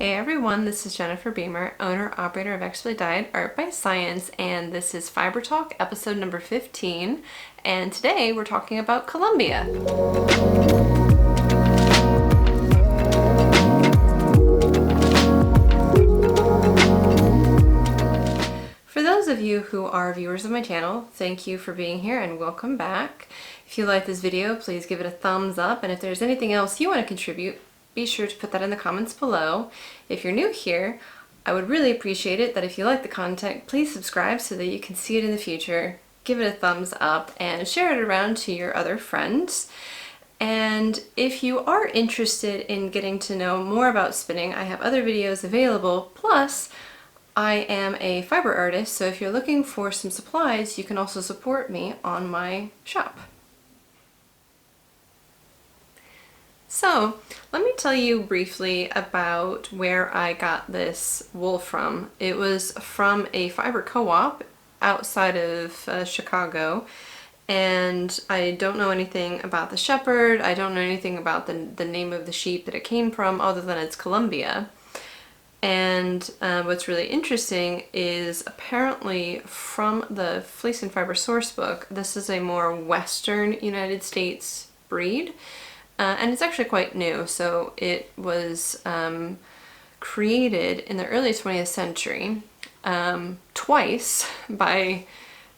Hey everyone, this is Jennifer Beamer, owner-operator of Actually Dyed Art by Science, and this is Fiber Talk, episode number 15, and today we're talking about Colombia. For those of you who are viewers of my channel, thank you for being here and welcome back. If you like this video, please give it a thumbs up, and if there's anything else you want to contribute, be sure to put that in the comments below. If you're new here, I would really appreciate it that if you like the content, please subscribe so that you can see it in the future. Give it a thumbs up and share it around to your other friends. And if you are interested in getting to know more about spinning, I have other videos available. Plus, I am a fiber artist, so if you're looking for some supplies, you can also support me on my shop. So, let me tell you briefly about where I got this wool from. It was from a fiber co-op outside of Chicago, and I don't know anything about the shepherd. I don't know anything about the name of the sheep that it came from other than it's Colombia. And what's really interesting is apparently from the Fleece and Fiber source book, this is a more western United States breed. And it's actually quite new, so it was created in the early 20th century twice by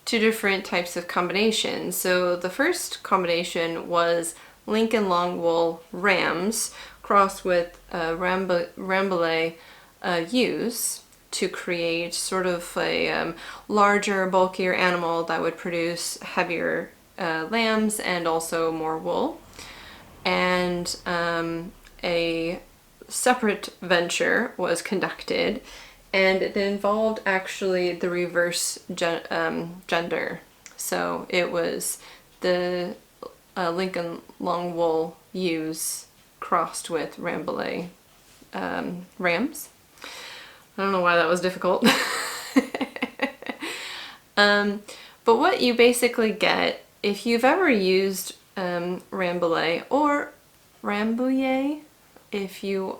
two different types of combinations. So the first combination was Lincoln long wool rams crossed with Rambouillet ewes to create sort of a larger, bulkier animal that would produce heavier lambs and also more wool. And a separate venture was conducted, and it involved actually the reverse gender. So it was the Lincoln long wool ewes crossed with Rambouillet rams. I don't know why that was difficult. But what you basically get, if you've ever used Rambouillet or Rambouillet, if you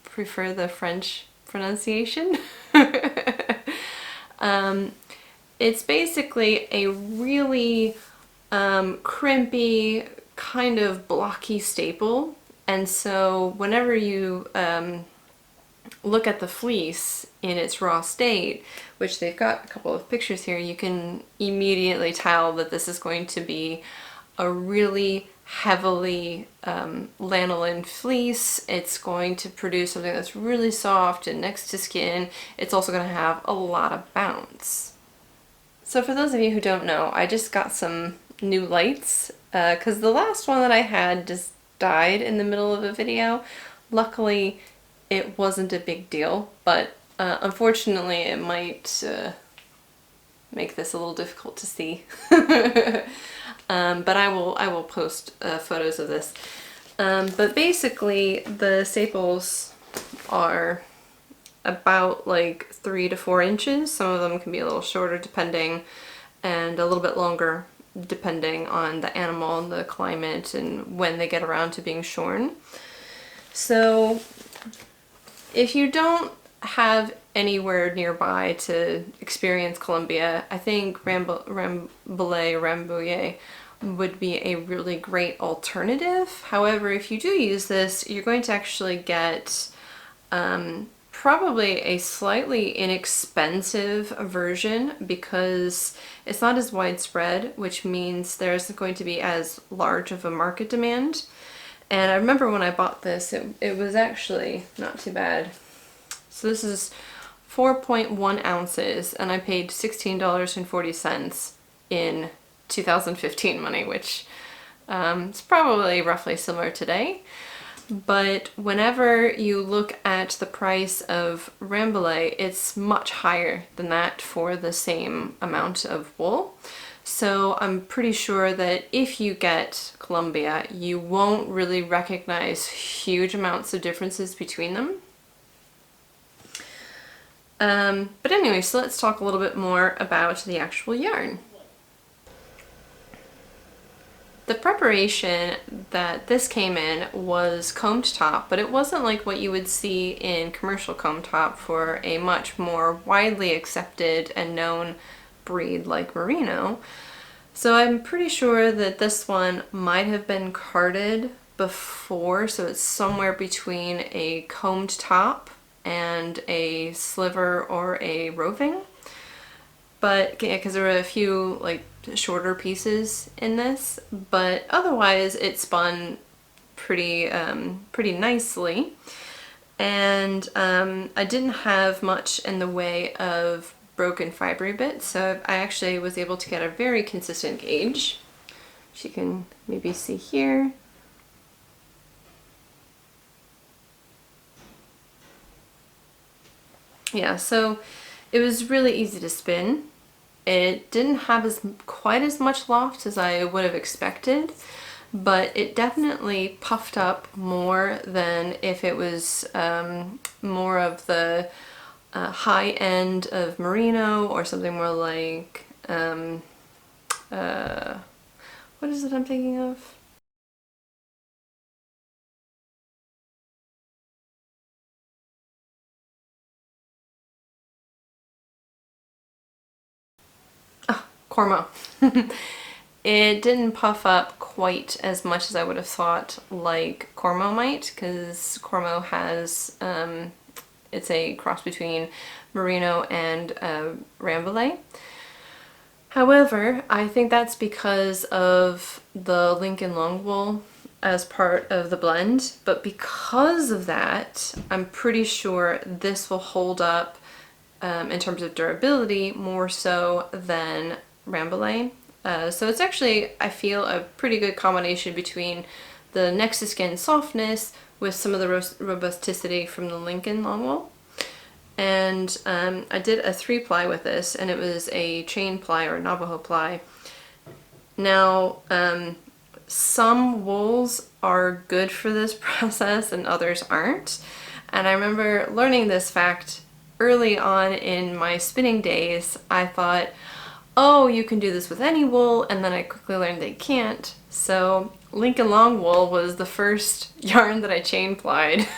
prefer the French pronunciation. It's basically a really crimpy, kind of blocky staple, and so whenever you look at the fleece in its raw state, which they've got a couple of pictures here, you can immediately tell that this is going to be a really heavily lanolin fleece. It's going to produce something that's really soft and next to skin. It's also going to have a lot of bounce. So for those of you who don't know, I just got some new lights because the last one that I had just died in the middle of a video. Luckily, it wasn't a big deal, but unfortunately it might make this a little difficult to see. But I will post photos of this. But basically the staples are about like 3 to 4 inches. Some of them can be a little shorter depending, and a little bit longer depending on the animal and the climate and when they get around to being shorn. So if you don't have anywhere nearby to experience Colombia, I think Rambouillet would be a really great alternative. However, if you do use this, you're going to actually get probably a slightly inexpensive version because it's not as widespread, which means there isn't going to be as large of a market demand. And I remember when I bought this, it was actually not too bad. So this is 4.1 ounces, and I paid $16.40 in 2015 money, which is probably roughly similar today. But whenever you look at the price of Rambouillet, it's much higher than that for the same amount of wool. So I'm pretty sure that if you get Colombia, you won't really recognize huge amounts of differences between them. But anyway, so let's talk a little bit more about the actual yarn. The preparation that this came in was combed top, but it wasn't like what you would see in commercial comb top for a much more widely accepted and known breed like Merino. So I'm pretty sure that this one might have been carded before, so it's somewhere between a combed top and a sliver or a roving. But yeah, because there were a few like shorter pieces in this, but otherwise it spun pretty nicely. And I didn't have much in the way of broken fibery bits, so I actually was able to get a very consistent gauge, which you can maybe see here. Yeah, so it was really easy to spin. It didn't have quite as much loft as I would have expected, but it definitely puffed up more than if it was more of the high end of Merino or something more like, what is it I'm thinking of? Cormo. It didn't puff up quite as much as I would have thought like cormo might, because cormo has, it's a cross between merino and rambouillet. However, I think that's because of the Lincoln long wool as part of the blend, but because of that, I'm pretty sure this will hold up in terms of durability more so than rambouillet. So it's actually, I feel, a pretty good combination between the next to skin softness with some of the robusticity from the Lincoln long wool. And I did a 3-ply with this, and it was a chain ply or Navajo ply. Now, some wools are good for this process and others aren't. And I remember learning this fact early on in my spinning days. I thought, oh, you can do this with any wool, and then I quickly learned they can't. So Lincoln long wool was the first yarn that I chain plied.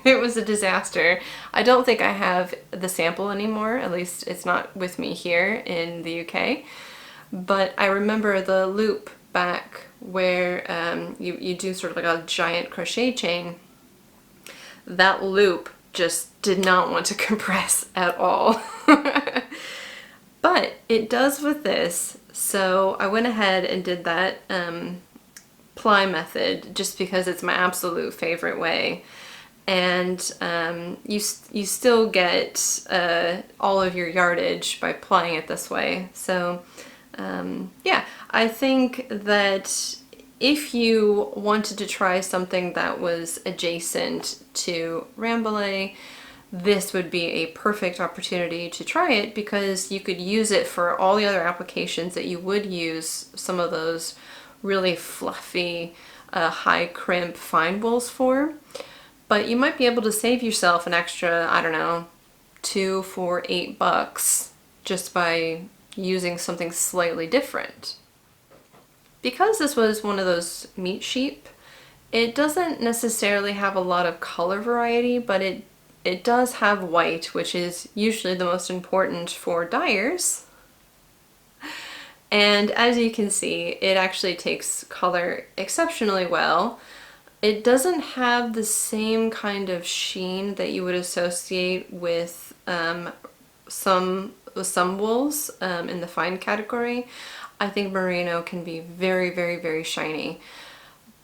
It was a disaster. I don't think I have the sample anymore, at least it's not with me here in the UK. But I remember the loop back where you do sort of like a giant crochet chain. That loop just did not want to compress at all. But it does with this, so I went ahead and did that ply method just because it's my absolute favorite way. And you still get all of your yardage by plying it this way. So yeah, I think that if you wanted to try something that was adjacent to rambouillet, this would be a perfect opportunity to try it, because you could use it for all the other applications that you would use some of those really fluffy, high crimp fine wools for. But you might be able to save yourself an extra, I don't know, $2 for $8 just by using something slightly different. Because this was one of those meat sheep, it doesn't necessarily have a lot of color variety, but it does have white, which is usually the most important for dyers. And as you can see, it actually takes color exceptionally well. It doesn't have the same kind of sheen that you would associate with some wools in the fine category. I think merino can be very, very, very shiny,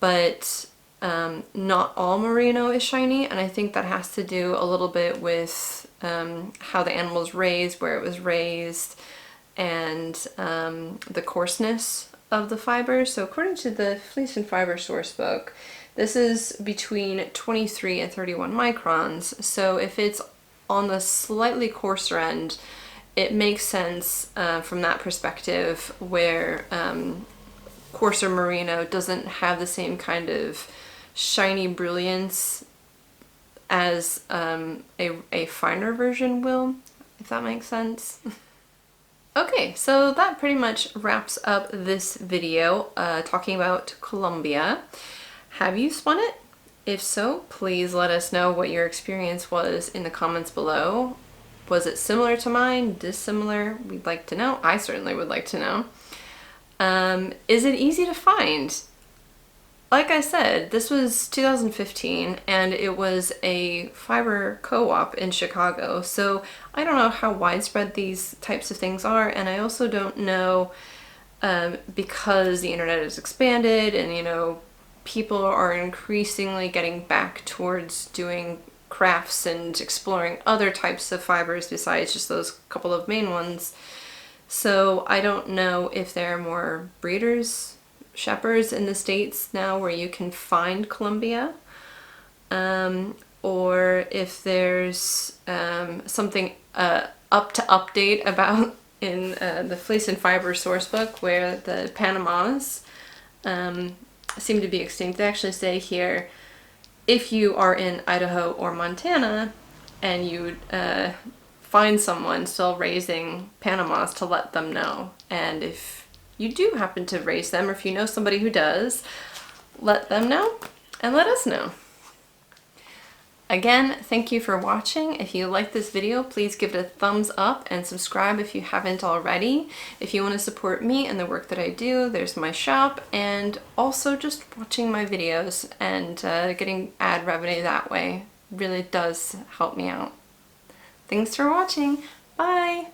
but not all merino is shiny, and I think that has to do a little bit with how the animal was raised, where it was raised, and the coarseness of the fibers. So according to the Fleece and Fiber source book, this is between 23 and 31 microns. So if it's on the slightly coarser end, it makes sense from that perspective, where coarser merino doesn't have the same kind of shiny brilliance as a finer version will, if that makes sense. Okay, so that pretty much wraps up this video talking about Colombia. Have you spun it? If so, please let us know what your experience was in the comments below. Was it similar to mine? Dissimilar? We'd like to know. I certainly would like to know. Is it easy to find? Like I said, this was 2015 and it was a fiber co-op in Chicago. So I don't know how widespread these types of things are, and I also don't know, because the internet has expanded and people are increasingly getting back towards doing crafts and exploring other types of fibers besides just those couple of main ones. So I don't know if there are more breeders, shepherds in the States now where you can find Colombia, or if there's something up to update about in the Fleece and Fiber sourcebook where the Panamas seem to be extinct. They actually say here, if you are in Idaho or Montana and you find someone still raising Panamas, to let them know. And if you do happen to raise them, or if you know somebody who does, let them know and let us know. Again, thank you for watching. If you like this video, please give it a thumbs up and subscribe if you haven't already. If you want to support me and the work that I do, there's my shop, and also just watching my videos and getting ad revenue that way really does help me out. Thanks for watching. Bye!